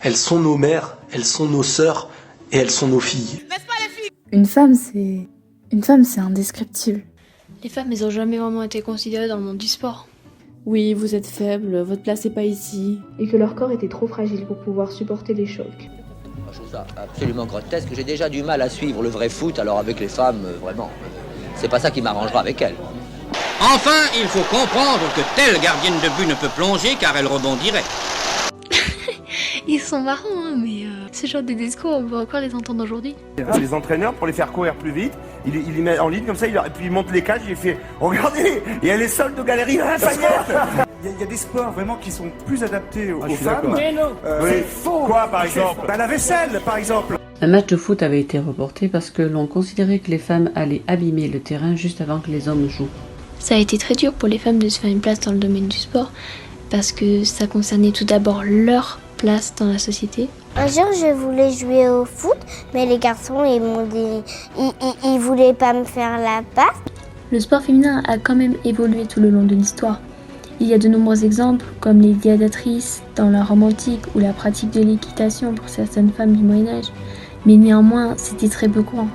Elles sont nos mères, elles sont nos sœurs et elles sont nos filles. N'est-ce pas les filles ? Une femme, c'est indescriptible. Les femmes, elles ont jamais vraiment été considérées dans le monde du sport. Oui, vous êtes faible, votre place n'est pas ici. Et que leur corps était trop fragile pour pouvoir supporter les chocs. Je trouve ça absolument grotesque. J'ai déjà du mal à suivre le vrai foot, alors avec les femmes, vraiment, c'est pas ça qui m'arrangera avec elles. Enfin, il faut comprendre que telle gardienne de but ne peut plonger car elle rebondirait. Ils sont marrants, hein, mais ce genre de discours, on peut encore les entendre aujourd'hui. Les entraîneurs, pour les faire courir plus vite, ils les mettent en ligne comme ça, et puis ils montent les cages, il fait « Regardez, il y a les soldes de galerie dans la faillette !» Il y a des sports vraiment qui sont plus adaptés aux femmes. Mais non, c'est faux. Quoi, par exemple? La vaisselle, par exemple. Un match de foot avait été reporté parce que l'on considérait que les femmes allaient abîmer le terrain juste avant que les hommes jouent. Ça a été très dur pour les femmes de se faire une place dans le domaine du sport, parce que ça concernait tout d'abord leur place dans la société. Un jour, je voulais jouer au foot, mais les garçons, ils voulaient pas me faire la passe. Le sport féminin a quand même évolué tout le long de l'histoire. Il y a de nombreux exemples, comme les gladiatrices dans la Rome antique ou la pratique de l'équitation pour certaines femmes du Moyen-Âge. Mais néanmoins, c'était très peu courant.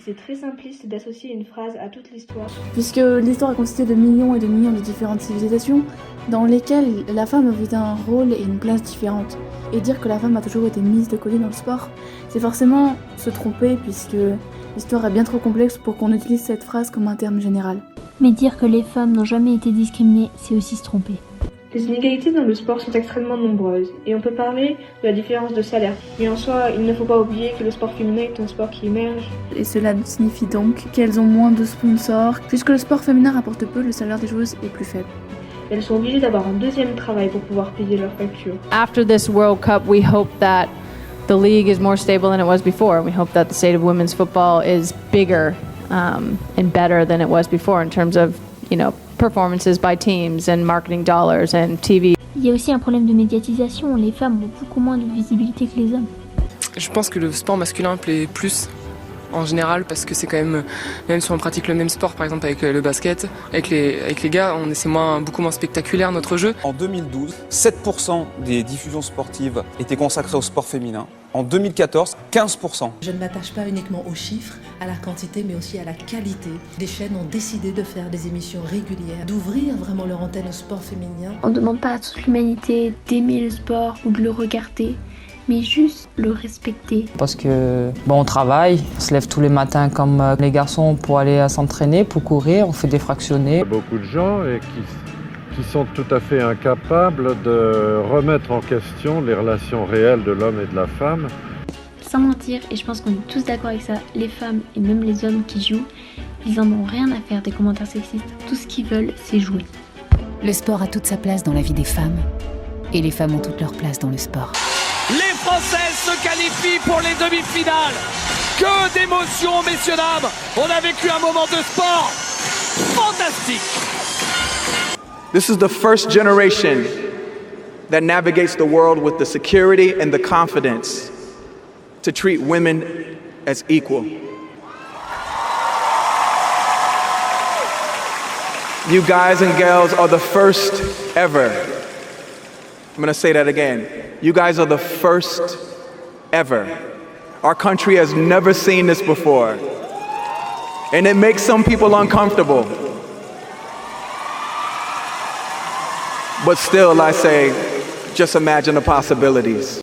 C'est très simpliste d'associer une phrase à toute l'histoire. Puisque l'histoire est constituée de millions et de millions de différentes civilisations, dans lesquelles la femme avait un rôle et une place différente. Et dire que la femme a toujours été mise de côté dans le sport, c'est forcément se tromper, puisque l'histoire est bien trop complexe pour qu'on utilise cette phrase comme un terme général. Mais dire que les femmes n'ont jamais été discriminées, c'est aussi se tromper. Les inégalités dans le sport sont extrêmement nombreuses, et on peut parler de la différence de salaire. Mais en soi, il ne faut pas oublier que le sport féminin est un sport qui émerge. Et cela signifie donc qu'elles ont moins de sponsors, puisque le sport féminin rapporte peu, le salaire des joueuses est plus faible. Elles sont obligées d'avoir un deuxième travail pour pouvoir payer leurs factures. After this World Cup, we hope that the league is more stable than it was before. We hope that the state of women's football is bigger and better than it was before in terms of, performances by teams and marketing dollars and TV. Il y a aussi un problème de médiatisation. Les femmes ont beaucoup moins de visibilité que les hommes. Je pense que le sport masculin plaît plus en général parce que c'est quand même si on pratique le même sport, par exemple avec le basket, avec les gars, c'est beaucoup moins spectaculaire notre jeu. En 2012, 7% des diffusions sportives étaient consacrées au sport féminin. En 2014, 15%. Je ne m'attache pas uniquement aux chiffres, à la quantité, mais aussi à la qualité. Des chaînes ont décidé de faire des émissions régulières, d'ouvrir vraiment leur antenne au sport féminin. On ne demande pas à toute l'humanité d'aimer le sport ou de le regarder, mais juste le respecter. Parce que on travaille, on se lève tous les matins comme les garçons pour aller s'entraîner, pour courir, on fait des fractionnés. Il y a beaucoup de gens qui sont tout à fait incapables de remettre en question les relations réelles de l'homme et de la femme. Sans mentir, et je pense qu'on est tous d'accord avec ça, les femmes et même les hommes qui jouent, ils en ont rien à faire des commentaires sexistes. Tout ce qu'ils veulent, c'est jouer. Le sport a toute sa place dans la vie des femmes, et les femmes ont toute leur place dans le sport. Les Françaises se qualifient pour les demi-finales. Que d'émotions, messieurs, dames. On a vécu un moment de sport fantastique. This is the first generation that navigates the world with the security and the confidence to treat women as equal. You guys and gals are the first ever. I'm going to say that again. You guys are the first ever. Our country has never seen this before. And it makes some people uncomfortable. But still, I say, just imagine the possibilities.